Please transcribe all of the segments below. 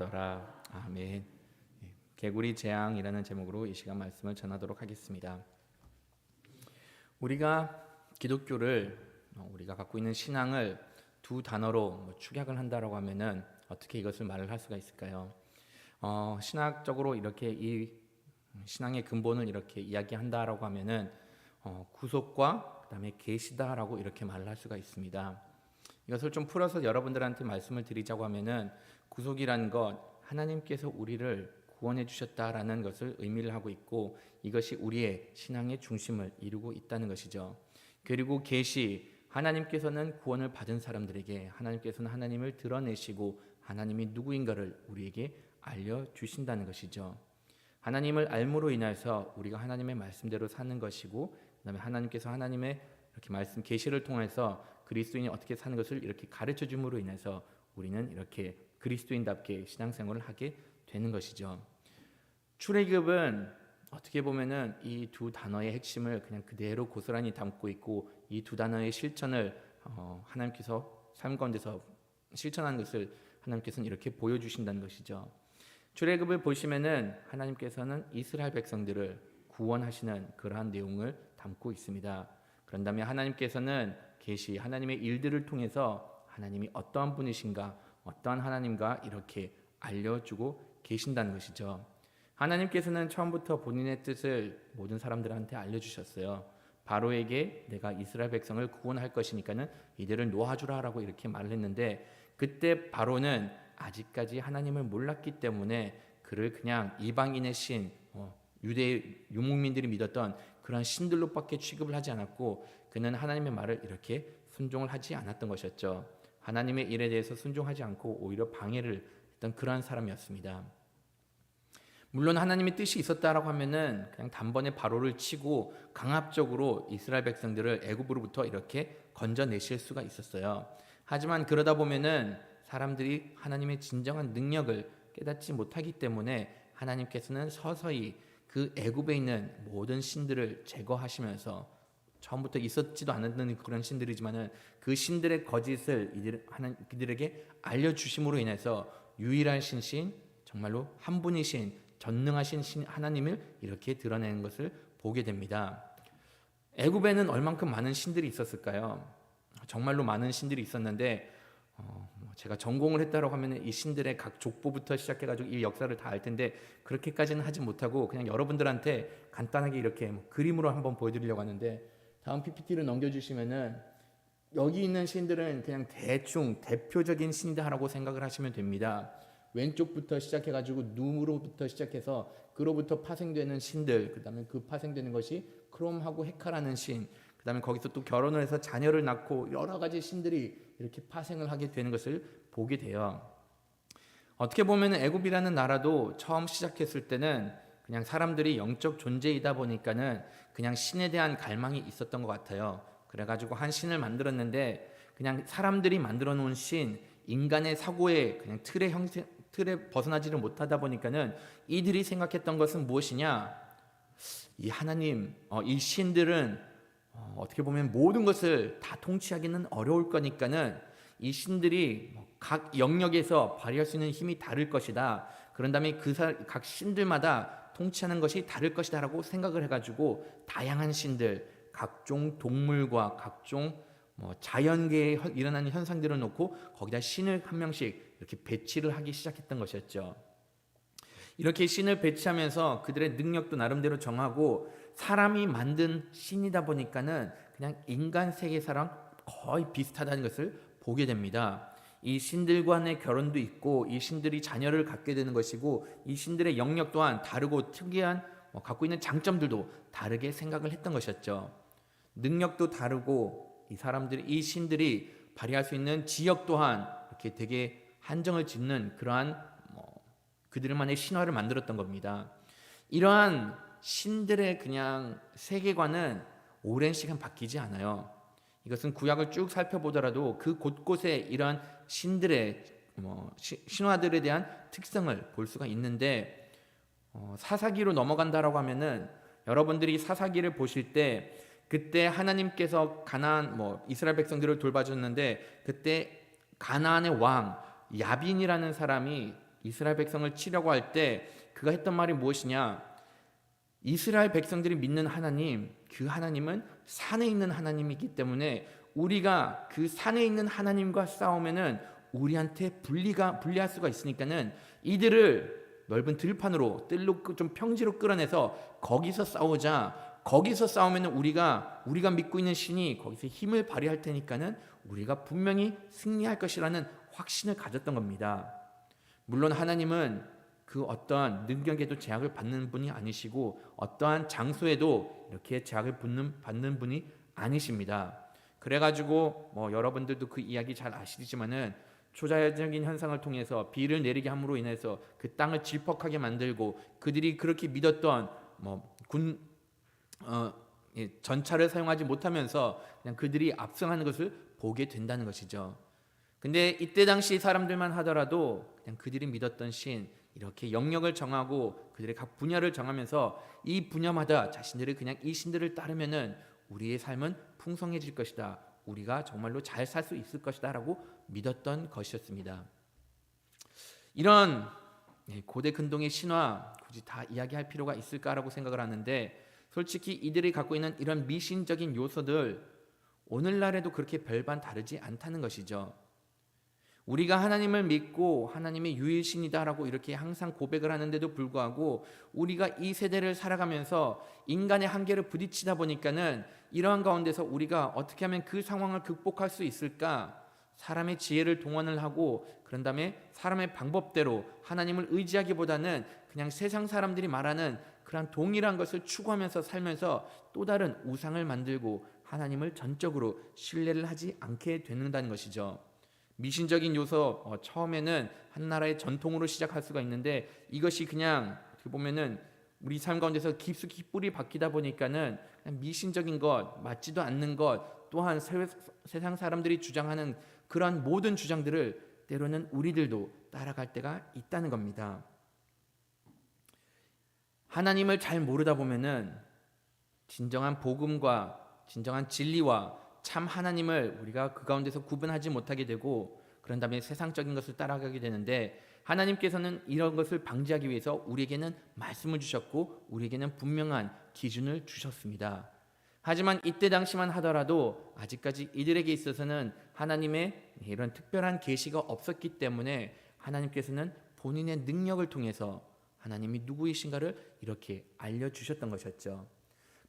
하더라. 아멘. 개구리 재앙이라는 제목으로 이 시간 말씀을 전하도록 하겠습니다. 우리가 기독교를 우리가 갖고 있는 신앙을 두 단어로 축약을 한다라고 하면은 어떻게 이것을 말을 할 수가 있을까요? 신학적으로 이렇게 이 신앙의 근본을 이렇게 이야기한다라고 하면은 구속과 그다음에 계시다라고 이렇게 말을 할 수가 있습니다. 이것을 좀 풀어서 여러분들한테 말씀을 드리자고 하면은 구속이라는 것, 하나님께서 우리를 구원해 주셨다라는 것을 의미를 하고 있고, 이것이 우리의 신앙의 중심을 이루고 있다는 것이죠. 그리고 계시, 하나님께서는 구원을 받은 사람들에게 하나님께서는 하나님을 드러내시고 하나님이 누구인가를 우리에게 알려주신다는 것이죠. 하나님을 알므로 인해서 우리가 하나님의 말씀대로 사는 것이고, 그다음에 하나님께서 하나님의 이렇게 말씀 계시를 통해서 그리스도인이 어떻게 사는 것을 이렇게 가르쳐 줌으로 인해서 우리는 이렇게 그리스도인답게 신앙생활을 하게 되는 것이죠. 출애굽은 어떻게 보면은 이 두 단어의 핵심을 그냥 그대로 고스란히 담고 있고, 이 두 단어의 실천을 하나님께서 삶 가운데서 실천하는 것을 하나님께서는 이렇게 보여주신다는 것이죠. 출애굽을 보시면은 하나님께서는 이스라엘 백성들을 구원하시는 그러한 내용을 담고 있습니다. 그런 다음에 하나님께서는 계시, 하나님의 일들을 통해서 하나님이 어떠한 분이신가, 어떠한 하나님과 이렇게 알려주고 계신다는 것이죠. 하나님께서는 처음부터 본인의 뜻을 모든 사람들한테 알려주셨어요. 바로에게 내가 이스라엘 백성을 구원할 것이니까는 이들을 놓아주라라고 이렇게 말을 했는데, 그때 바로는 아직까지 하나님을 몰랐기 때문에 그를 그냥 이방인의 신, 유대 유목민들이 믿었던 그런 신들로밖에 취급을 하지 않았고, 그는 하나님의 말을 이렇게 순종을 하지 않았던 것이었죠. 하나님의 일에 대해서 순종하지 않고 오히려 방해를 했던 그러한 사람이었습니다. 물론 하나님의 뜻이 있었다라고 하면은 그냥 단번에 바로를 치고 강압적으로 이스라엘 백성들을 애굽으로부터 이렇게 건져내실 수가 있었어요. 하지만 그러다 보면은 사람들이 하나님의 진정한 능력을 깨닫지 못하기 때문에 하나님께서는 서서히 그 애굽에 있는 모든 신들을 제거하시면서, 처음부터 있었지도 않았던 그런 신들이지만은 그 신들의 거짓을 그들에게 알려주심으로 인해서 유일한 신신, 정말로 한 분이신 전능하신 신 하나님을 이렇게 드러내는 것을 보게 됩니다. 애굽에는 얼만큼 많은 신들이 있었을까요? 정말로 많은 신들이 있었는데, 제가 전공을 했다고 하면 이 신들의 각 족보부터 시작해가지고 이 역사를 다 알 텐데 그렇게까지는 하지 못하고 그냥 여러분들한테 간단하게 이렇게 그림으로 한번 보여드리려고 하는데, 다음 PPT를 넘겨주시면은 여기 있는 신들은 그냥 대충 대표적인 신이다라고 생각을 하시면 됩니다. 왼쪽부터 시작해가지고 누로부터 시작해서 그로부터 파생되는 신들, 그 다음에 그 파생되는 것이 크롬하고 헤카라는 신, 그 다음에 거기서 또 결혼을 해서 자녀를 낳고 여러 가지 신들이 이렇게 파생을 하게 되는 것을 보게 돼요. 어떻게 보면 애굽이라는 나라도 처음 시작했을 때는 그냥 사람들이 영적 존재이다 보니까는 그냥 신에 대한 갈망이 있었던 것 같아요. 그래가지고 한 신을 만들었는데 그냥 사람들이 만들어 놓은 신, 인간의 사고의 그냥 틀에 벗어나지를 못하다 보니까는 이들이 생각했던 것은 무엇이냐? 이 하나님, 이 신들은 어떻게 보면 모든 것을 다 통치하기는 어려울 거니까는 이 신들이 각 영역에서 발휘할 수 있는 힘이 다를 것이다. 그런 다음에 각 신들마다 통치하는 것이 다를 것이다라고 생각을 해가지고 다양한 신들, 각종 동물과 각종 자연계에 일어나는 현상들을 놓고 거기다 신을 한 명씩 이렇게 배치를 하기 시작했던 것이었죠. 이렇게 신을 배치하면서 그들의 능력도 나름대로 정하고, 사람이 만든 신이다 보니까는 그냥 인간 세계사랑 거의 비슷하다는 것을 보게 됩니다. 이 신들 간의 결혼도 있고, 이 신들이 자녀를 갖게 되는 것이고, 이 신들의 영역 또한 다르고 특이한 갖고 있는 장점들도 다르게 생각을 했던 것이었죠. 능력도 다르고, 이 신들이 발휘할 수 있는 지역 또한 이렇게 되게 한정을 짓는 그러한 그들만의 신화를 만들었던 겁니다. 이러한 신들의 그냥 세계관은 오랜 시간 바뀌지 않아요. 이것은 구약을 쭉 살펴보더라도 그 곳곳에 이러한 신들의 신화들에 대한 특성을 볼 수가 있는데, 사사기로 넘어간다라고 하면은 여러분들이 사사기를 보실 때 그때 하나님께서 이스라엘 백성들을 돌봐줬는데, 그때 가나안의 왕 야빈이라는 사람이 이스라엘 백성을 치려고 할 때 그가 했던 말이 무엇이냐? 이스라엘 백성들이 믿는 하나님, 그 하나님은 산에 있는 하나님이기 때문에 우리가 그 산에 있는 하나님과 싸우면은 우리한테 불리할 수가 있으니까는 이들을 넓은 들판으로 뜰로 좀 평지로 끌어내서 거기서 싸우자. 거기서 싸우면 우리가 믿고 있는 신이 거기서 힘을 발휘할 테니까는 우리가 분명히 승리할 것이라는 확신을 가졌던 겁니다. 물론 하나님은 그 어떠한 능력에도 제약을 받는 분이 아니시고 어떠한 장소에도 이렇게 제약을 받는 분이 아니십니다. 그래가지고 여러분들도 그 이야기 잘 아시지만은 초자연적인 현상을 통해서 비를 내리게 함으로 인해서 그 땅을 질퍽하게 만들고 그들이 그렇게 믿었던 전차를 사용하지 못하면서 그냥 그들이 압승하는 것을 보게 된다는 것이죠. 근데 이때 당시 사람들만 하더라도 그냥 그들이 믿었던 신 이렇게 영역을 정하고 그들의 각 분야를 정하면서 이 분야마다 자신들이 그냥 이 신들을 따르면은 우리의 삶은 풍성해질 것이다. 우리가 정말로 잘 살 수 있을 것이다 라고 믿었던 것이었습니다. 이런 고대 근동의 신화 굳이 다 이야기할 필요가 있을까라고 생각을 하는데 솔직히 이들이 갖고 있는 이런 미신적인 요소들 오늘날에도 그렇게 별반 다르지 않다는 것이죠. 우리가 하나님을 믿고 하나님의 유일신이다라고 이렇게 항상 고백을 하는데도 불구하고 우리가 이 세대를 살아가면서 인간의 한계를 부딪히다 보니까는 이러한 가운데서 우리가 어떻게 하면 그 상황을 극복할 수 있을까? 사람의 지혜를 동원을 하고 그런 다음에 사람의 방법대로 하나님을 의지하기보다는 그냥 세상 사람들이 말하는 그런 동일한 것을 추구하면서 살면서 또 다른 우상을 만들고 하나님을 전적으로 신뢰를 하지 않게 되는다는 것이죠. 미신적인 요소 처음에는 한 나라의 전통으로 시작할 수가 있는데 이것이 그냥 어떻게 보면은 우리 삶 가운데서 깊숙이 뿌리 박히다 보니까는 그냥 미신적인 것, 맞지도 않는 것, 또한 세상 사람들이 주장하는 그러한 모든 주장들을 때로는 우리들도 따라갈 때가 있다는 겁니다. 하나님을 잘 모르다 보면은 진정한 복음과 진정한 진리와 참 하나님을 우리가 그 가운데서 구분하지 못하게 되고 그런 다음에 세상적인 것을 따라가게 되는데 하나님께서는 이런 것을 방지하기 위해서 우리에게는 말씀을 주셨고 우리에게는 분명한 기준을 주셨습니다. 하지만 이때 당시만 하더라도 아직까지 이들에게 있어서는 하나님의 이런 특별한 계시가 없었기 때문에 하나님께서는 본인의 능력을 통해서 하나님이 누구이신가를 이렇게 알려주셨던 것이었죠.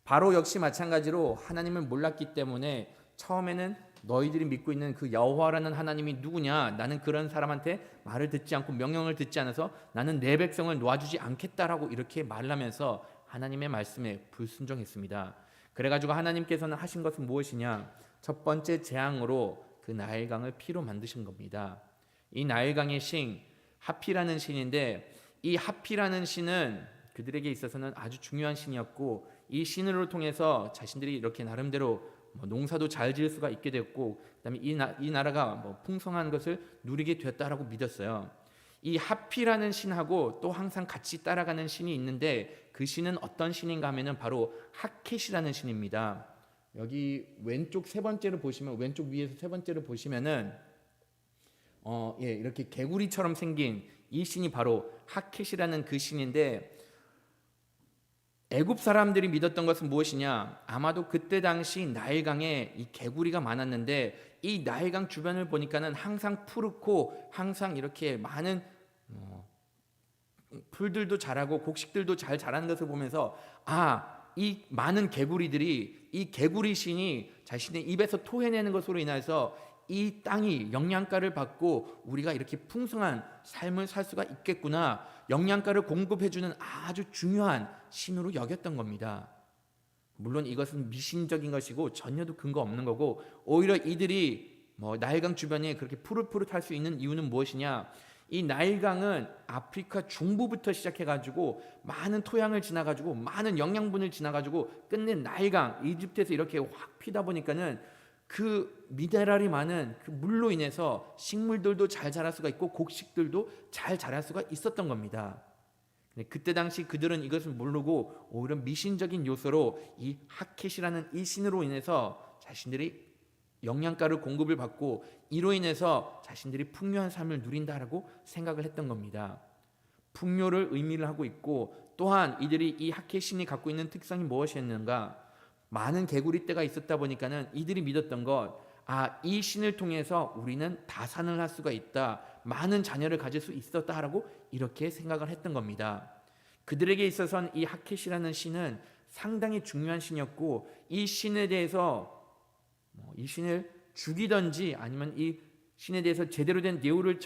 바로 역시 마찬가지로 하나님을 몰랐기 때문에 처음에는 너희들이 믿고 있는 그 여호와라는 하나님이 누구냐? 나는 그런 사람한테 말을 듣지 않고 명령을 듣지 않아서 나는 내 백성을 놓아주지 않겠다라고 이렇게 말하면서 하나님의 말씀에 불순종했습니다. 그래가지고 하나님께서는 하신 것은 무엇이냐? 첫 번째 재앙으로 그 나일강을 피로 만드신 겁니다. 이 나일강의 신 하피라는 신인데 이 하피라는 신은 그들에게 있어서는 아주 중요한 신이었고 이 신으로 통해서 자신들이 이렇게 나름대로 농사도 잘 지을 수가 있게 됐고 그다음에 이 나라가 풍성한 것을 누리게 되었다라고 믿었어요. 이 하피라는 신하고 또 항상 같이 따라가는 신이 있는데 그 신은 어떤 신인가 하면은 바로 하켓이라는 신입니다. 여기 왼쪽 세 번째로 보시면 왼쪽 위에서 세 번째로 보시면은 이렇게 개구리처럼 생긴 이 신이 바로 하켓이라는 그 신인데 애굽 사람들이 믿었던 것은 무엇이냐? 아마도 그때 당시 나일강에 이 개구리가 많았는데 이 나일강 주변을 보니까는 항상 푸르고 항상 이렇게 많은 풀들도 자라고 곡식들도 잘 자라는 것을 보면서 이 많은 개구리들이 이 개구리 신이 자신의 입에서 토해내는 것으로 인해서 이 땅이 영양가를 받고 우리가 이렇게 풍성한 삶을 살 수가 있겠구나. 영양가를 공급해주는 아주 중요한 신으로 여겼던 겁니다. 물론 이것은 미신적인 것이고 전혀도 근거 없는 거고 오히려 이들이 나일강 주변에 그렇게 푸릇푸릇할 수 있는 이유는 무엇이냐? 이 나일강은 아프리카 중부부터 시작해가지고 많은 토양을 지나가지고 많은 영양분을 지나가지고 끝내 나일강 이집트에서 이렇게 확 피다 보니까는 그 미네랄이 많은 그 물로 인해서 식물들도 잘 자랄 수가 있고 곡식들도 잘 자랄 수가 있었던 겁니다. 그때 당시 그들은 이것을 모르고 오히려 미신적인 요소로 이 하켓이라는 이 신으로 인해서 자신들이 영양가를 공급을 받고 이로 인해서 자신들이 풍요한 삶을 누린다라고 생각을 했던 겁니다. 풍요를 의미를 하고 있고, 또한 이들이 이 하켓 신이 갖고 있는 특성이 무엇이었는가? 많은 개구리 떼가 있었다 보니까는 이들이 믿었던 것, 이 신을 통해서 우리는 다산을 할 수가 있다, 많은 자녀를 가질 수 있었다라고 이렇게 생각을 했던 겁니다. 그들에게 있어서는 이 하켓이라는 신은 상당히 중요한 신이었고, 이 신에 대해서 이 신을 죽이든지 아니면 이 신에 대해서 제대로 된 대우를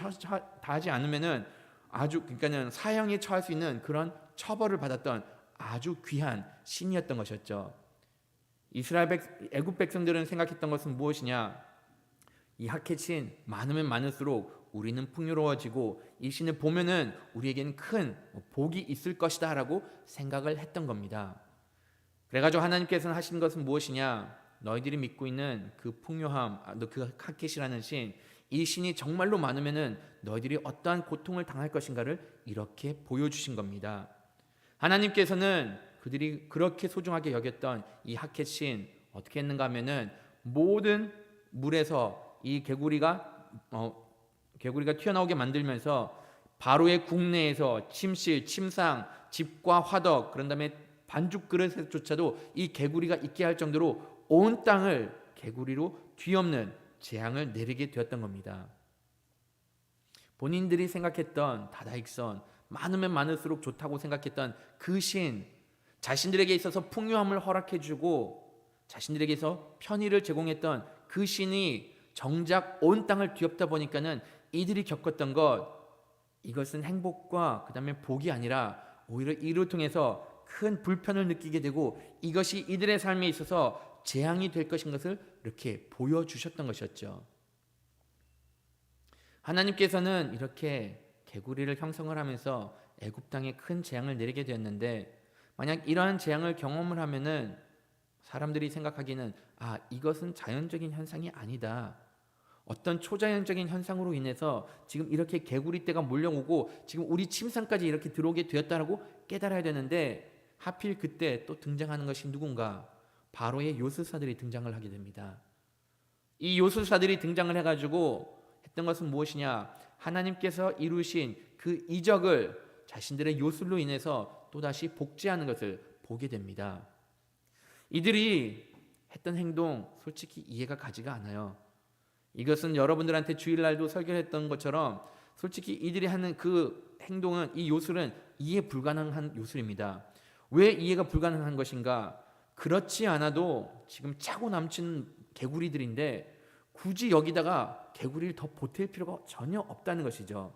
다하지 않으면은 그러니까는 사형에 처할 수 있는 그런 처벌을 받았던 아주 귀한 신이었던 것이었죠. 애굽 백성들은 생각했던 것은 무엇이냐? 이 하켓 신 많으면 많을수록 우리는 풍요로워지고 이 신을 보면은 우리에게는 큰 복이 있을 것이다라고 생각을 했던 겁니다. 그래가지고 하나님께서는 하신 것은 무엇이냐? 너희들이 믿고 있는 그 풍요함, 그 하켓이라는 신, 이 신이 정말로 많으면은 너희들이 어떠한 고통을 당할 것인가를 이렇게 보여주신 겁니다. 하나님께서는 그들이 그렇게 소중하게 여겼던 이 하켓 신 어떻게 했는가 하면은 모든 물에서 이 개구리가 튀어나오게 만들면서 바로의 국내에서 침실, 침상, 집과 화덕, 그런 다음에 반죽 그릇에조차도 이 개구리가 있게 할 정도로 온 땅을 개구리로 뒤엎는 재앙을 내리게 되었던 겁니다. 본인들이 생각했던 다다익선, 많으면 많을수록 좋다고 생각했던 그 신, 자신들에게 있어서 풍요함을 허락해주고 자신들에게서 편의를 제공했던 그 신이 정작 온 땅을 뒤엎다 보니까는 이들이 겪었던 이것은 행복과 그 다음에 복이 아니라 오히려 이를 통해서 큰 불편을 느끼게 되고 이것이 이들의 삶에 있어서 재앙이 될 것인 것을 이렇게 보여주셨던 것이었죠. 하나님께서는 이렇게 개구리를 형성을 하면서 애굽 땅에 큰 재앙을 내리게 되었는데, 만약 이러한 재앙을 경험을 하면은 사람들이 생각하기는 이것은 자연적인 현상이 아니다, 어떤 초자연적인 현상으로 인해서 지금 이렇게 개구리 떼가 몰려오고 지금 우리 침상까지 이렇게 들어오게 되었다라고 깨달아야 되는데, 하필 그때 또 등장하는 것이 누군가? 바로의 요술사들이 등장을 하게 됩니다. 이 요술사들이 등장을 해가지고 했던 것은 무엇이냐? 하나님께서 이루신 그 이적을 자신들의 요술로 인해서 또다시 복제하는 것을 보게 됩니다. 이들이 했던 행동 솔직히 이해가 가지가 않아요. 이것은 여러분들한테 주일날도 설교했던 것처럼 솔직히 이들이 하는 그 행동은, 이 요술은 이해 불가능한 요술입니다. 왜 이해가 불가능한 것인가? 그렇지 않아도 지금 차고 넘치는 개구리들인데 굳이 여기다가 개구리를 더 보탤 필요가 전혀 없다는 것이죠.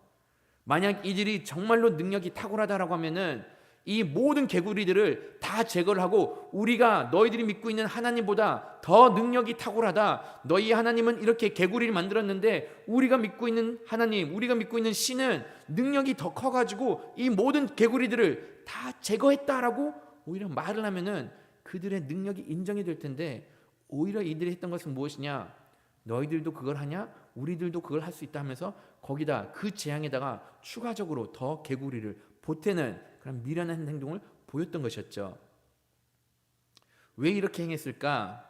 만약 이들이 정말로 능력이 탁월하다라고 하면은 이 모든 개구리들을 다 제거를 하고, 우리가 너희들이 믿고 있는 하나님보다 더 능력이 탁월하다, 너희 하나님은 이렇게 개구리를 만들었는데 우리가 믿고 있는 하나님, 우리가 믿고 있는 신은 능력이 더 커가지고 이 모든 개구리들을 다 제거했다라고 오히려 말을 하면은 그들의 능력이 인정이 될 텐데, 오히려 이들이 했던 것은 무엇이냐? 너희들도 그걸 하냐? 우리들도 그걸 할 수 있다 하면서 거기다 그 재앙에다가 추가적으로 더 개구리를 보태는 그런 미련한 행동을 보였던 것이었죠. 왜 이렇게 행했을까?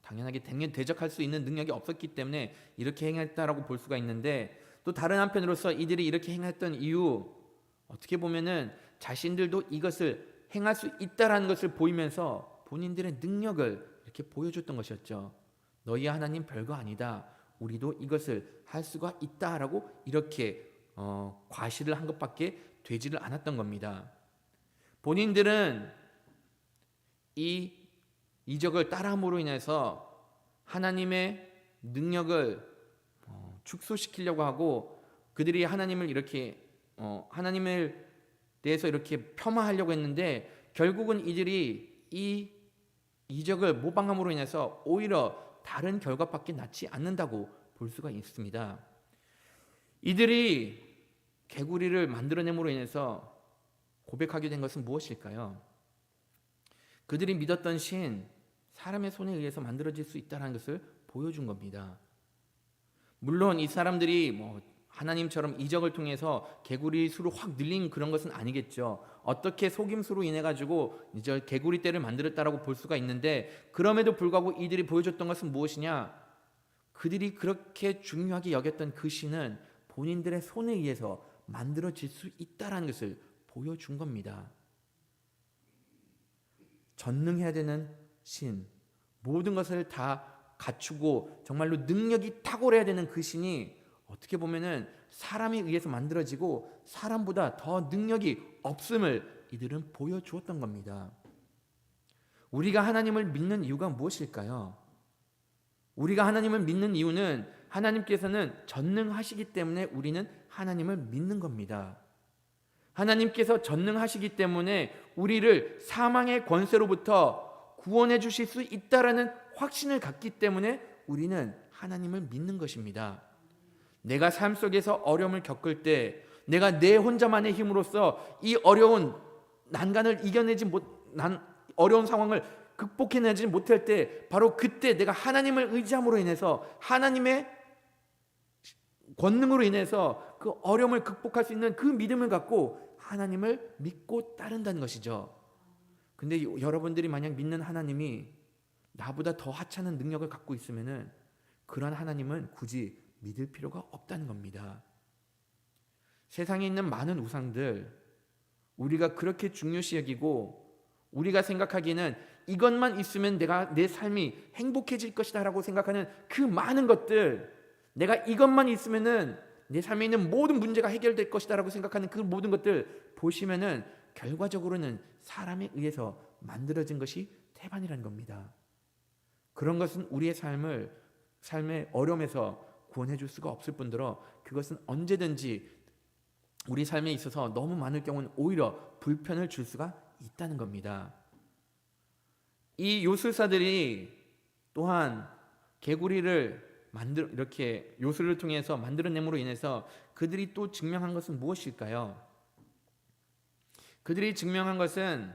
당연하게 대적할 수 있는 능력이 없었기 때문에 이렇게 행했다라고 볼 수가 있는데, 또 다른 한편으로서 이들이 이렇게 행했던 이유, 어떻게 보면은 자신들도 이것을 행할 수 있다라는 것을 보이면서 본인들의 능력을 이렇게 보여줬던 것이었죠. 너희 하나님 별거 아니다, 우리도 이것을 할 수가 있다라고 이렇게 과시를 한 것밖에 되지를 않았던 겁니다. 본인들은 이 이적을 따라함으로 인해서 하나님의 능력을 축소시키려고 하고, 그들이 하나님을 이렇게 하나님을 대해서 이렇게 폄하하려고 했는데, 결국은 이들이 이 이적을 모방함으로 인해서 오히려 다른 결과밖에 낳지 않는다고 볼 수가 있습니다. 이들이 개구리를 만들어냄으로 인해서 고백하게 된 것은 무엇일까요? 그들이 믿었던 신, 사람의 손에 의해서 만들어질 수 있다는 것을 보여준 겁니다. 물론 이 사람들이 하나님처럼 이적을 통해서 개구리 수를 확 늘린 그런 것은 아니겠죠. 어떻게 속임수로 인해 가지고 이제 개구리 떼를 만들었다라고 볼 수가 있는데, 그럼에도 불구하고 이들이 보여줬던 것은 무엇이냐? 그들이 그렇게 중요하게 여겼던 그 신은 본인들의 손에 의해서 만들어질 수 있다라는 것을 보여준 겁니다. 전능해야 되는 신, 모든 것을 다 갖추고 정말로 능력이 탁월해야 되는 그 신이 어떻게 보면은 사람에 의해서 만들어지고 사람보다 더 능력이 없음을 이들은 보여주었던 겁니다. 우리가 하나님을 믿는 이유가 무엇일까요? 우리가 하나님을 믿는 이유는 하나님께서는 전능하시기 때문에 우리는 하나님을 믿는 겁니다. 하나님께서 전능하시기 때문에 우리를 사망의 권세로부터 구원해 주실 수 있다라는 확신을 갖기 때문에 우리는 하나님을 믿는 것입니다. 내가 삶 속에서 어려움을 겪을 때 내가 내 혼자만의 힘으로써 이 어려운 난간을 어려운 상황을 극복해내지 못할 때 바로 그때 내가 하나님을 의지함으로 인해서 하나님의 권능으로 인해서 그 어려움을 극복할 수 있는 그 믿음을 갖고 하나님을 믿고 따른다는 것이죠. 근데 여러분들이 만약 믿는 하나님이 나보다 더 하찮은 능력을 갖고 있으면은 그런 하나님은 굳이 믿을 필요가 없다는 겁니다. 세상에 있는 많은 우상들 우리가 그렇게 중요시 여기고 우리가 생각하기에는 이것만 있으면 내 삶이 행복해질 것이다 라고 생각하는 그 많은 것들, 내가 이것만 있으면은 내 삶에 있는 모든 문제가 해결될 것이다 라고 생각하는 그 모든 것들 보시면은 결과적으로는 사람에 의해서 만들어진 것이 태반이라는 겁니다. 그런 것은 우리의 삶의 어려움에서 구원해 줄 수가 없을 뿐더러 그것은 언제든지 우리 삶에 있어서 너무 많을 경우는 오히려 불편을 줄 수가 있다는 겁니다. 이 요술사들이 또한 개구리를 이렇게 요술을 통해서 만들어냄으로 인해서 그들이 또 증명한 것은 무엇일까요? 그들이 증명한 것은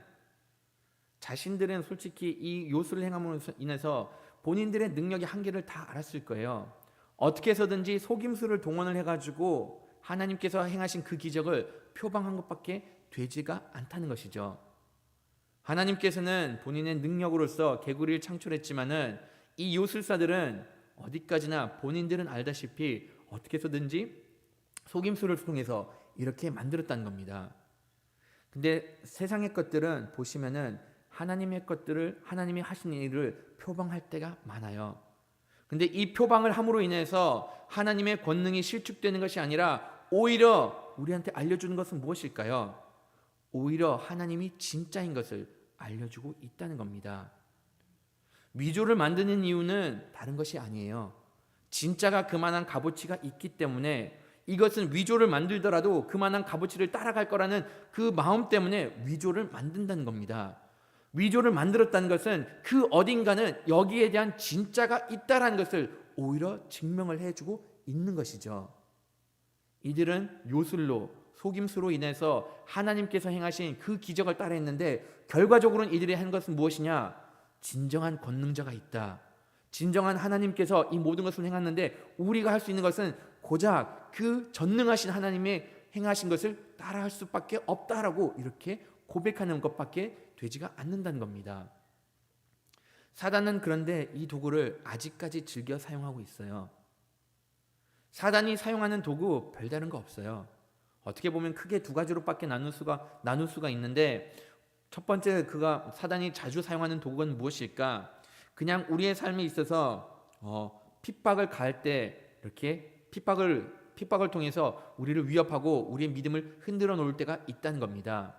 자신들은 솔직히 이 요술을 행함으로 인해서 본인들의 능력의 한계를 다 알았을 거예요. 어떻게 해서든지 속임수를 동원을 해가지고 하나님께서 행하신 그 기적을 표방한 것밖에 되지가 않다는 것이죠. 하나님께서는 본인의 능력으로서 개구리를 창출했지만은 이 요술사들은 어디까지나 본인들은 알다시피 어떻게 해서든지 속임수를 통해서 이렇게 만들었다는 겁니다. 근데 세상의 것들은 보시면은 하나님의 것들을 하나님이 하신 일을 표방할 때가 많아요. 근데 이 표방을 함으로 인해서 하나님의 권능이 실축되는 것이 아니라 오히려 우리한테 알려주는 것은 무엇일까요? 오히려 하나님이 진짜인 것을 알려주고 있다는 겁니다. 위조를 만드는 이유는 다른 것이 아니에요. 진짜가 그만한 값어치가 있기 때문에 이것은 위조를 만들더라도 그만한 값어치를 따라갈 거라는 그 마음 때문에 위조를 만든다는 겁니다. 위조를 만들었다는 것은 그 어딘가는 여기에 대한 진짜가 있다라는 것을 오히려 증명을 해주고 있는 것이죠. 이들은 요술로 속임수로 인해서 하나님께서 행하신 그 기적을 따라했는데 결과적으로는 이들이 한 것은 무엇이냐? 진정한 권능자가 있다. 진정한 하나님께서 이 모든 것을 행했는데 우리가 할 수 있는 것은 고작 그 전능하신 하나님의 행하신 것을 따라할 수밖에 없다라고 이렇게 고백하는 것밖에 되지가 않는다는 겁니다. 사단은 그런데 이 도구를 아직까지 즐겨 사용하고 있어요. 사단이 사용하는 도구 별다른 거 없어요. 어떻게 보면 크게 두 가지로밖에 나눌 수가 있는데 첫 번째 사단이 자주 사용하는 도구는 무엇일까? 그냥 우리의 삶에 있어서 핍박을 가할 때 이렇게 핍박을 통해서 우리를 위협하고 우리의 믿음을 흔들어 놓을 때가 있다는 겁니다.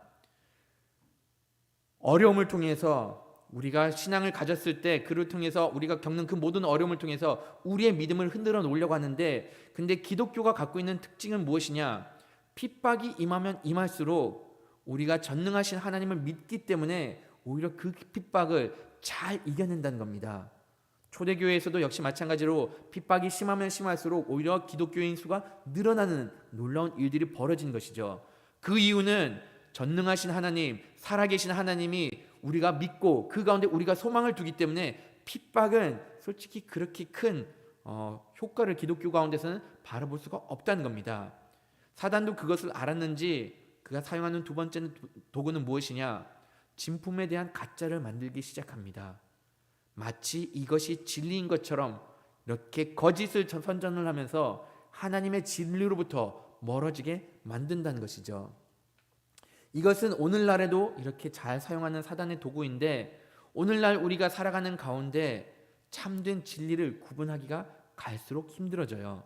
어려움을 통해서 우리가 신앙을 가졌을 때 그를 통해서 우리가 겪는 그 모든 어려움을 통해서 우리의 믿음을 흔들어 놓으려고 하는데 근데 기독교가 갖고 있는 특징은 무엇이냐? 핍박이 임하면 임할수록 우리가 전능하신 하나님을 믿기 때문에 오히려 그 핍박을 잘 이겨낸다는 겁니다. 초대교회에서도 역시 마찬가지로 핍박이 심하면 심할수록 오히려 기독교인 수가 늘어나는 놀라운 일들이 벌어진 것이죠. 그 이유는 전능하신 하나님, 살아계신 하나님이 우리가 믿고 그 가운데 우리가 소망을 두기 때문에 핍박은 솔직히 그렇게 큰 효과를 기독교 가운데서는 바라볼 수가 없다는 겁니다. 사단도 그것을 알았는지 그가 사용하는 두 번째 도구는 무엇이냐? 진품에 대한 가짜를 만들기 시작합니다. 마치 이것이 진리인 것처럼 이렇게 거짓을 선전을 하면서 하나님의 진리로부터 멀어지게 만든다는 것이죠. 이것은 오늘날에도 이렇게 잘 사용하는 사단의 도구인데, 오늘날 우리가 살아가는 가운데 참된 진리를 구분하기가 갈수록 힘들어져요.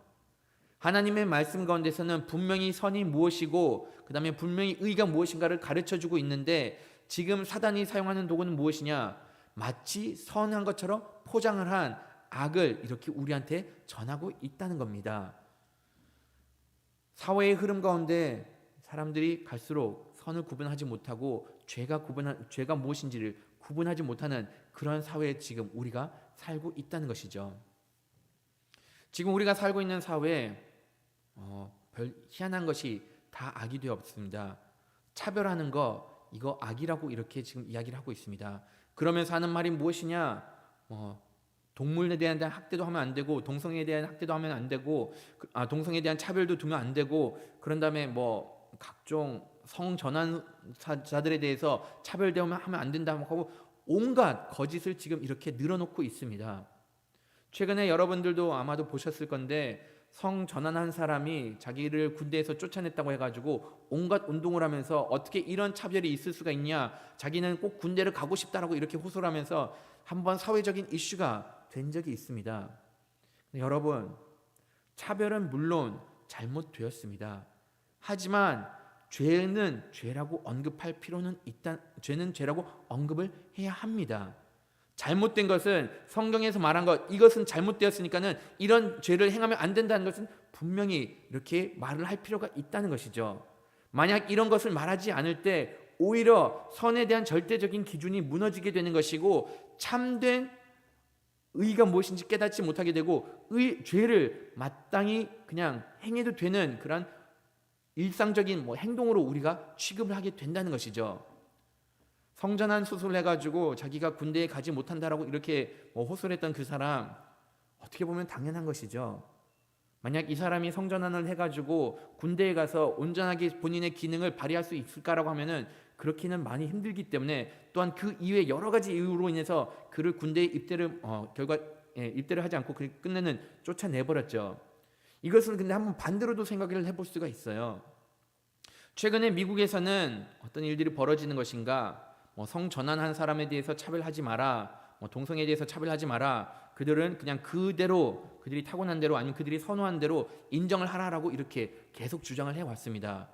하나님의 말씀 가운데서는 분명히 선이 무엇이고 그 다음에 분명히 의가 무엇인가를 가르쳐주고 있는데, 지금 사단이 사용하는 도구는 무엇이냐? 마치 선한 것처럼 포장을 한 악을 이렇게 우리한테 전하고 있다는 겁니다. 사회의 흐름 가운데 사람들이 갈수록 선을 구분하지 못하고 죄가 무엇인지를 구분하지 못하는 그런 사회에 지금 우리가 살고 있다는 것이죠. 지금 우리가 살고 있는 사회에 별 희한한 것이 다 악이 되어 없습니다. 차별하는 거, 이거 악이라고 이렇게 지금 이야기를 하고 있습니다. 그러면서 하는 말이 무엇이냐? 동물에 대한 학대도 하면 안 되고, 동성애에 대한 학대도 하면 안 되고, 동성애에 대한 차별도 두면 안 되고, 그런 다음에 각종 성전환자들에 대해서 차별대우면 하면 안 된다고 하고, 온갖 거짓을 지금 이렇게 늘어놓고 있습니다. 최근에 여러분들도 아마도 보셨을 건데, 성전환한 사람이 자기를 군대에서 쫓아냈다고 해가지고 온갖 운동을 하면서 어떻게 이런 차별이 있을 수가 있냐, 자기는 꼭 군대를 가고 싶다라고 이렇게 호소를 하면서 한번 사회적인 이슈가 된 적이 있습니다. 여러분, 차별은 물론 잘못되었습니다. 하지만 죄는 죄라고 언급할 필요는 죄는 죄라고 언급을 해야 합니다. 잘못된 것은 성경에서 말한 것, 이것은 잘못되었으니까는 이런 죄를 행하면 안 된다는 것은 분명히 이렇게 말을 할 필요가 있다는 것이죠. 만약 이런 것을 말하지 않을 때 오히려 선에 대한 절대적인 기준이 무너지게 되는 것이고, 참된 의가 무엇인지 깨닫지 못하게 되고, 죄를 마땅히 그냥 행해도 되는 그런 일상적인 행동으로 우리가 취급을 하게 된다는 것이죠. 성전환 수술을 해가지고 자기가 군대에 가지 못한다라고 이렇게 호소를 했던 그 사람, 어떻게 보면 당연한 것이죠. 만약 이 사람이 성전환을 해가지고 군대에 가서 온전하게 본인의 기능을 발휘할 수 있을까라고 하면은 그렇게는 많이 힘들기 때문에, 또한 그 이외 여러 가지 이유로 인해서 그를 군대에 입대를 하지 않고 끝내는 쫓아내버렸죠. 이것을 근데 한번 반대로도 생각을 해볼 수가 있어요. 최근에 미국에서는 어떤 일들이 벌어지는 것인가? 성전환한 사람에 대해서 차별하지 마라, 동성애에 대해서 차별하지 마라, 그들은 그냥 그대로 그들이 타고난 대로 아니면 그들이 선호한 대로 인정을 하라라고 이렇게 계속 주장을 해왔습니다.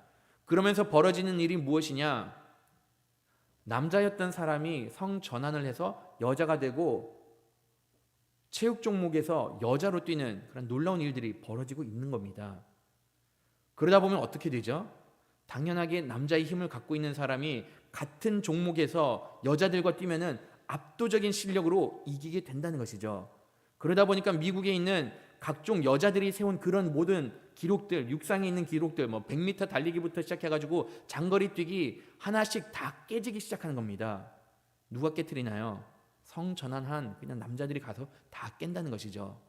그러면서 벌어지는 일이 무엇이냐? 남자였던 사람이 성전환을 해서 여자가 되고 체육 종목에서 여자로 뛰는 그런 놀라운 일들이 벌어지고 있는 겁니다. 그러다 보면 어떻게 되죠? 당연하게 남자의 힘을 갖고 있는 사람이 같은 종목에서 여자들과 뛰면은 압도적인 실력으로 이기게 된다는 것이죠. 그러다 보니까 미국에 있는 각종 여자들이 세운 그런 모든 기록들, 육상에 있는 기록들, 100m 달리기부터 시작해가지고 장거리 뛰기 하나씩 다 깨지기 시작하는 겁니다. 누가 깨트리나요? 성전환한 그냥 남자들이 가서 다 깬다는 것이죠.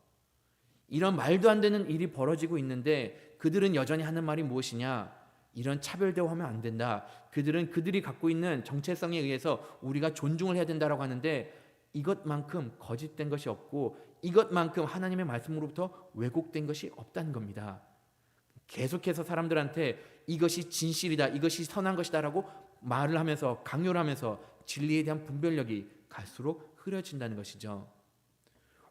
이런 말도 안 되는 일이 벌어지고 있는데, 그들은 여전히 하는 말이 무엇이냐? 이런 차별대우하면 안 된다. 그들은 그들이 갖고 있는 정체성에 의해서 우리가 존중을 해야 된다라고 하는데, 이것만큼 거짓된 것이 없고 이것만큼 하나님의 말씀으로부터 왜곡된 것이 없다는 겁니다. 계속해서 사람들한테 이것이 진실이다, 이것이 선한 것이다라고 말을 하면서 강요를 하면서 진리에 대한 분별력이 갈수록 흐려진다는 것이죠.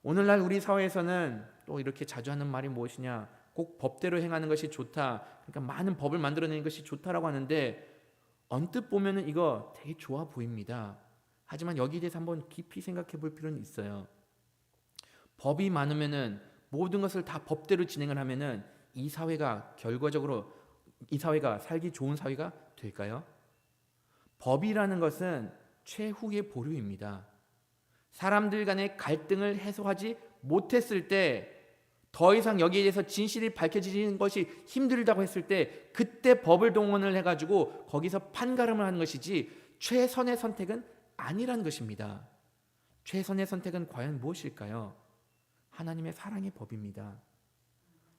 오늘날 우리 사회에서는 또 이렇게 자주 하는 말이 무엇이냐? 꼭 법대로 행하는 것이 좋다. 그러니까 많은 법을 만들어내는 것이 좋다라고 하는데, 언뜻 보면은 이거 되게 좋아 보입니다. 하지만 여기에 대해서 한번 깊이 생각해 볼 필요는 있어요. 법이 많으면은 모든 것을 다 법대로 진행을 하면은 이 사회가 결과적으로 이 사회가 살기 좋은 사회가 될까요? 법이라는 것은 최후의 보루입니다. 사람들 간의 갈등을 해소하지 못했을 때, 더 이상 여기에 대해서 진실이 밝혀지는 것이 힘들다고 했을 때, 그때 법을 동원을 해가지고 거기서 판가름을 하는 것이지 최선의 선택은 아니라는 것입니다. 최선의 선택은 과연 무엇일까요? 하나님의 사랑의 법입니다.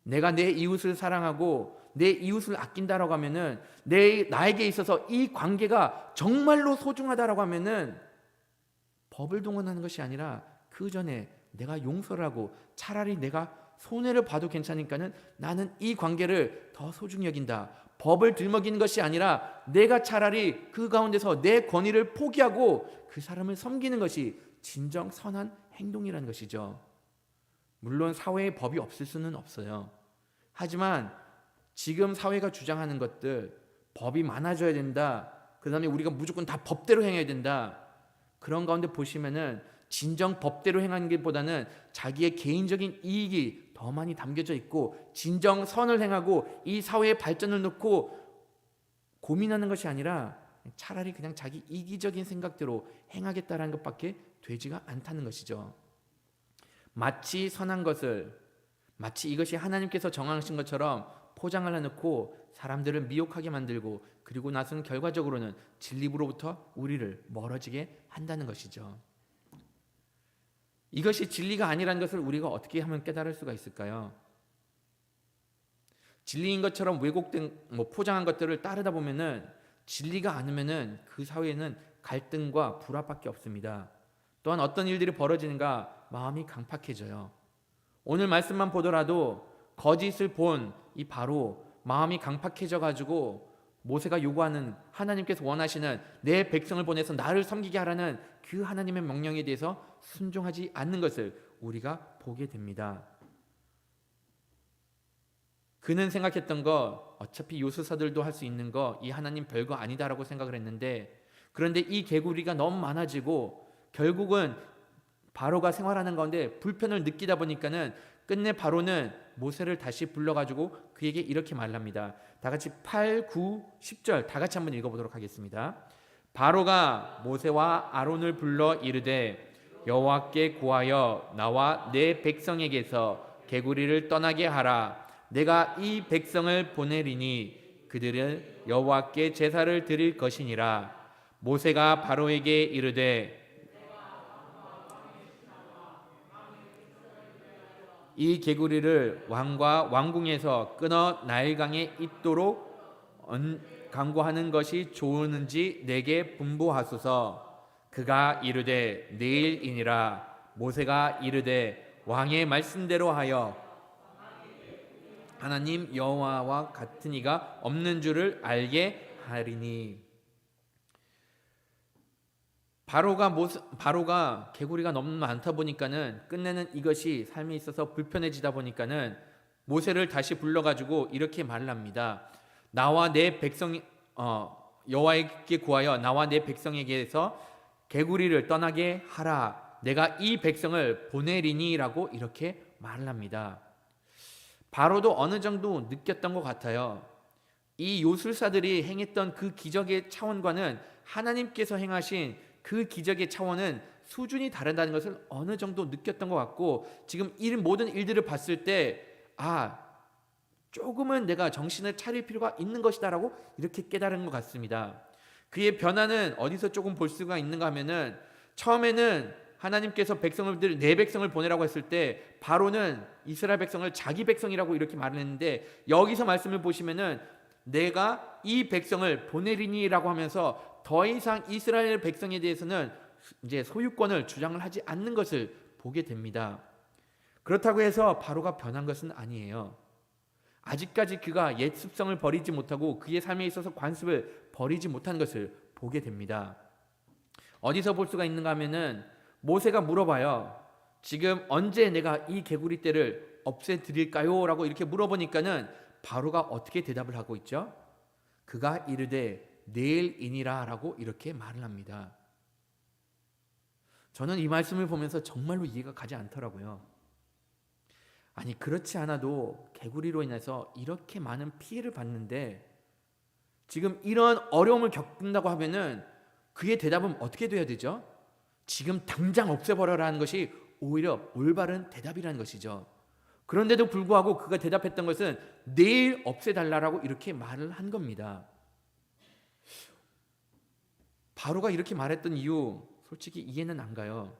내가 내 이웃을 사랑하고 내 이웃을 아낀다라고 하면은, 나에게 있어서 이 관계가 정말로 소중하다라고 하면은 법을 동원하는 것이 아니라 그 전에 내가 용서를 하고 차라리 내가 손해를 봐도 괜찮으니까는 나는 이 관계를 더 소중히 여긴다. 법을 들먹이는 것이 아니라 내가 차라리 그 가운데서 내 권위를 포기하고 그 사람을 섬기는 것이 진정 선한 행동이라는 것이죠. 물론 사회에 법이 없을 수는 없어요. 하지만 지금 사회가 주장하는 것들, 법이 많아져야 된다, 그 다음에 우리가 무조건 다 법대로 행해야 된다, 그런 가운데 보시면은 진정 법대로 행하는 것보다는 자기의 개인적인 이익이 더 많이 담겨져 있고, 진정 선을 행하고 이 사회의 발전을 놓고 고민하는 것이 아니라 차라리 그냥 자기 이기적인 생각대로 행하겠다라는 것밖에 되지가 않다는 것이죠. 마치 선한 것을, 마치 이것이 하나님께서 정하신 것처럼 포장을 해놓고 사람들을 미혹하게 만들고, 그리고 나서는 결과적으로는 진리로부터 우리를 멀어지게 한다는 것이죠. 이것이 진리가 아니라는 것을 우리가 어떻게 하면 깨달을 수가 있을까요? 진리인 것처럼 왜곡된 포장한 것들을 따르다 보면은 진리가 아니면은 그 사회에는 갈등과 불화밖에 없습니다. 또한 어떤 일들이 벌어지는가 마음이 강팍해져요. 오늘 말씀만 보더라도 거짓을 본 이 바로 마음이 강팍해져 가지고 모세가 요구하는, 하나님께서 원하시는 내 백성을 보내서 나를 섬기게 하라는 그 하나님의 명령에 대해서 순종하지 않는 것을 우리가 보게 됩니다. 그는 생각했던 거, 어차피 요술사들도 할 수 있는 거, 이 하나님 별거 아니다라고 생각을 했는데, 그런데 이 개구리가 너무 많아지고 결국은 바로가 생활하는 가운데 불편을 느끼다 보니까는 끝내 바로는 모세를 다시 불러가지고 그에게 이렇게 말합니다. 다 같이 8, 9, 10절 다 같이 한번 읽어보도록 하겠습니다. 바로가 모세와 아론을 불러 이르되 여호와께 구하여 나와 내 백성에게서 개구리를 떠나게 하라. 내가 이 백성을 보내리니 그들은 여호와께 제사를 드릴 것이니라. 모세가 바로에게 이르되 이 개구리를 왕과 왕궁에서 끊어 나일강에 있도록 강구하는 것이 좋으는지 내게 분부하소서. 그가 이르되 내일이니라. 모세가 이르되 왕의 말씀대로 하여 하나님 여호와와 같은 이가 없는 줄을 알게 하리니. 바로가 개구리가 너무 많다 보니까는 끝내는 이것이 삶에 있어서 불편해지다 보니까는 모세를 다시 불러가지고 이렇게 말을 합니다. 나와 내 백성, 여호와께 구하여 나와 내 백성에게서 개구리를 떠나게 하라. 내가 이 백성을 보내리니라고 이렇게 말을 합니다. 바로도 어느 정도 느꼈던 것 같아요. 이 요술사들이 행했던 그 기적의 차원과는 하나님께서 행하신 그 기적의 차원은 수준이 다르다는 것을 어느 정도 느꼈던 것 같고, 지금 이 모든 일들을 봤을 때 조금은 내가 정신을 차릴 필요가 있는 것이다라고 이렇게 깨달은 것 같습니다. 그의 변화는 어디서 조금 볼 수가 있는가 하면은, 처음에는 하나님께서 내 백성을 보내라고 했을 때 바로는 이스라엘 백성을 자기 백성이라고 이렇게 말을 했는데, 여기서 말씀을 보시면은 내가 이 백성을 보내리니라고 하면서 더 이상 이스라엘 백성에 대해서는 이제 소유권을 주장을 하지 않는 것을 보게 됩니다. 그렇다고 해서 바로가 변한 것은 아니에요. 아직까지 그가 옛 습성을 버리지 못하고 그의 삶에 있어서 관습을 버리지 못한 것을 보게 됩니다. 어디서 볼 수가 있는가 하면은 모세가 물어봐요. 지금 언제 내가 이 개구리 떼를 없애드릴까요? 라고 이렇게 물어보니까는 바로가 어떻게 대답을 하고 있죠? 그가 이르되 내일이니라 라고 이렇게 말을 합니다. 저는 이 말씀을 보면서 정말로 이해가 가지 않더라고요. 아니, 그렇지 않아도 개구리로 인해서 이렇게 많은 피해를 봤는데 지금 이런 어려움을 겪는다고 하면은 그의 대답은 어떻게 돼야 되죠? 지금 당장 없애버려라는 것이 오히려 올바른 대답이라는 것이죠. 그런데도 불구하고 그가 대답했던 것은 내일 없애달라고 이렇게 말을 한 겁니다. 바로가 이렇게 말했던 이유 솔직히 이해는 안 가요.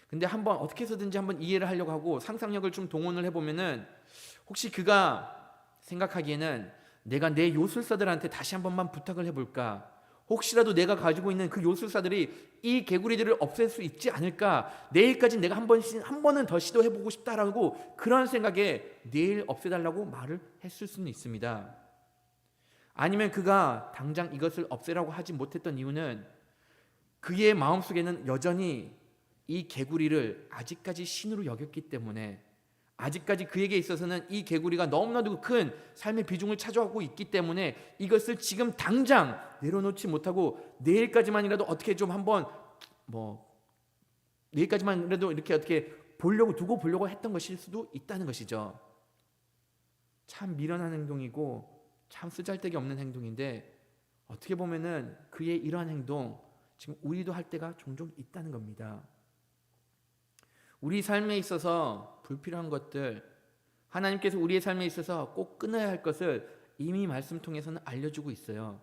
근데 한번 어떻게 해서든지 한번 이해를 하려고 하고 상상력을 좀 동원을 해보면은, 혹시 그가 생각하기에는 내가 내 요술사들한테 다시 한 번만 부탁을 해볼까, 혹시라도 내가 가지고 있는 그 요술사들이 이 개구리들을 없앨 수 있지 않을까? 내일까지 내가 한 번은 더 시도해보고 싶다라고 그런 생각에 내일 없애달라고 말을 했을 수는 있습니다. 아니면 그가 당장 이것을 없애라고 하지 못했던 이유는 그의 마음속에는 여전히 이 개구리를 아직까지 신으로 여겼기 때문에, 아직까지 그에게 있어서는 이 개구리가 너무나도 큰 삶의 비중을 차지하고 있기 때문에 이것을 지금 당장 내려놓지 못하고 내일까지만이라도 어떻게 좀 한번 내일까지만이라도 이렇게 어떻게 두고 보려고 했던 것일 수도 있다는 것이죠. 참 미련한 행동이고 참 쓰잘데기 없는 행동인데, 어떻게 보면은 그의 이러한 행동 지금 우리도 할 때가 종종 있다는 겁니다. 우리 삶에 있어서 불필요한 것들, 하나님께서 우리의 삶에 있어서 꼭 끊어야 할 것을 이미 말씀 통해서는 알려주고 있어요.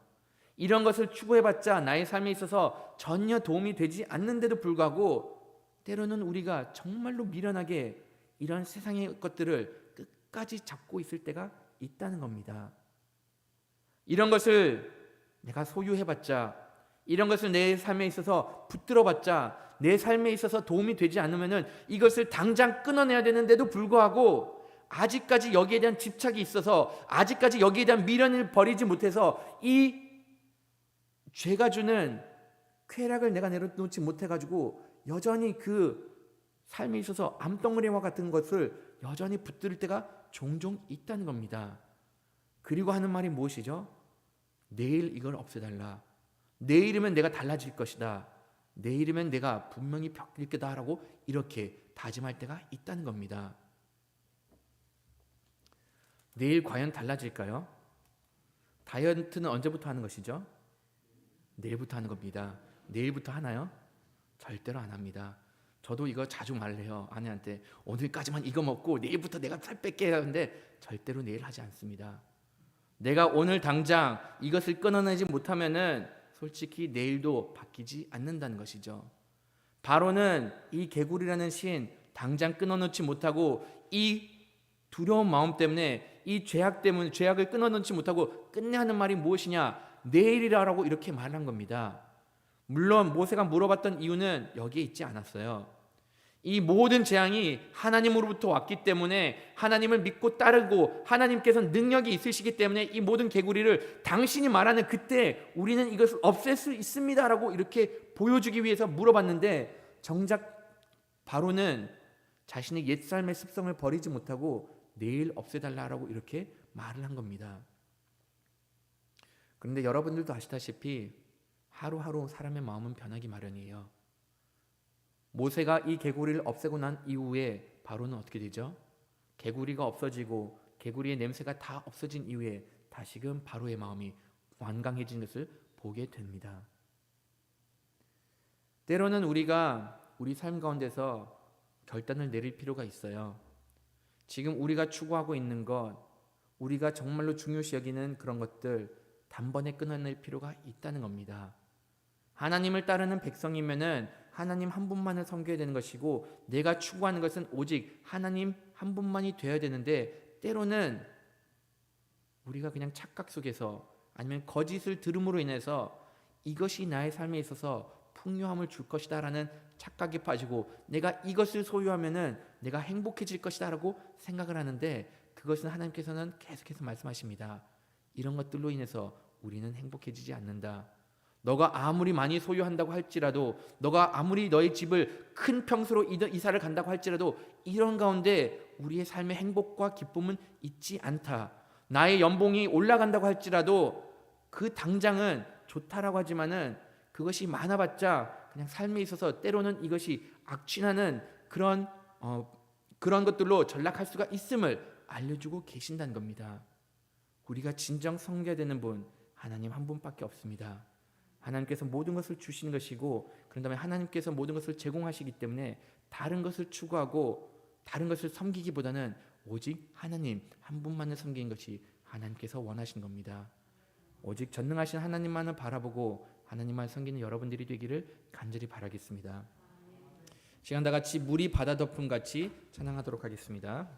이런 것을 추구해봤자 나의 삶에 있어서 전혀 도움이 되지 않는데도 불구하고 때로는 우리가 정말로 미련하게 이런 세상의 것들을 끝까지 잡고 있을 때가 있다는 겁니다. 이런 것을 내가 소유해봤자, 이런 것을 내 삶에 있어서 붙들어봤자 내 삶에 있어서 도움이 되지 않으면은 이것을 당장 끊어내야 되는데도 불구하고 아직까지 여기에 대한 집착이 있어서, 아직까지 여기에 대한 미련을 버리지 못해서 이 죄가 주는 쾌락을 내가 내려놓지 못해가지고 여전히 그 삶에 있어서 암덩어리와 같은 것을 여전히 붙들 때가 종종 있다는 겁니다. 그리고 하는 말이 무엇이죠? 내일 이걸 없애달라. 내일이면 내가 달라질 것이다. 내일이면 내가 분명히 바뀔 거다라고 이렇게 다짐할 때가 있다는 겁니다. 내일 과연 달라질까요? 다이어트는 언제부터 하는 것이죠? 내일부터 하는 겁니다. 내일부터 하나요? 절대로 안 합니다. 저도 이거 자주 말해요. 아내한테 오늘까지만 이거 먹고 내일부터 내가 살 뺄게 하는데 절대로 내일 하지 않습니다. 내가 오늘 당장 이것을 끊어내지 못하면은 솔직히 내일도 바뀌지 않는다는 것이죠. 바로는 이 개구리라는 신 당장 끊어놓지 못하고 이 두려운 마음 때문에 이 죄악을 끊어놓지 못하고 끝내 하는 말이 무엇이냐? 내일이라고 이렇게 말한 겁니다. 물론 모세가 물어봤던 이유는 여기에 있지 않았어요. 이 모든 재앙이 하나님으로부터 왔기 때문에 하나님을 믿고 따르고 하나님께서는 능력이 있으시기 때문에 이 모든 개구리를 당신이 말하는 그때 우리는 이것을 없앨 수 있습니다라고 이렇게 보여주기 위해서 물어봤는데, 정작 바로는 자신의 옛삶의 습성을 버리지 못하고 내일 없애달라고 이렇게 말을 한 겁니다. 그런데 여러분들도 아시다시피 하루하루 사람의 마음은 변하기 마련이에요. 모세가 이 개구리를 없애고 난 이후에 바로는 어떻게 되죠? 개구리가 없어지고 개구리의 냄새가 다 없어진 이후에 다시금 바로의 마음이 완강해진 것을 보게 됩니다. 때로는 우리가 우리 삶 가운데서 결단을 내릴 필요가 있어요. 지금 우리가 추구하고 있는 것, 우리가 정말로 중요시 여기는 그런 것들 단번에 끊어낼 필요가 있다는 겁니다. 하나님을 따르는 백성이면은 하나님 한 분만을 섬겨야 되는 것이고, 내가 추구하는 것은 오직 하나님 한 분만이 되어야 되는데, 때로는 우리가 그냥 착각 속에서 아니면 거짓을 들음으로 인해서 이것이 나의 삶에 있어서 풍요함을 줄 것이다 라는 착각에 빠지고, 내가 이것을 소유하면은 내가 행복해질 것이다 라고 생각을 하는데, 그것은 하나님께서는 계속해서 말씀하십니다. 이런 것들로 인해서 우리는 행복해지지 않는다. 너가 아무리 많이 소유한다고 할지라도, 너가 아무리 너의 집을 큰 평수로 이사를 간다고 할지라도 이런 가운데 우리의 삶의 행복과 기쁨은 있지 않다. 나의 연봉이 올라간다고 할지라도 그 당장은 좋다라고 하지만은 그것이 많아봤자 그냥 삶에 있어서 때로는 이것이 악취나는 그런 것들로 전락할 수가 있음을 알려주고 계신다는 겁니다. 우리가 진정 섬겨야 되는 분 하나님 한 분밖에 없습니다. 하나님께서 모든 것을 주신 것이고, 그런 다음에 하나님께서 모든 것을 제공하시기 때문에 다른 것을 추구하고 다른 것을 섬기기보다는 오직 하나님 한 분만을 섬기는 것이 하나님께서 원하신 겁니다. 오직 전능하신 하나님만을 바라보고 하나님만 섬기는 여러분들이 되기를 간절히 바라겠습니다. 시간 다 같이 물이 바다 덮음 같이 찬양하도록 하겠습니다.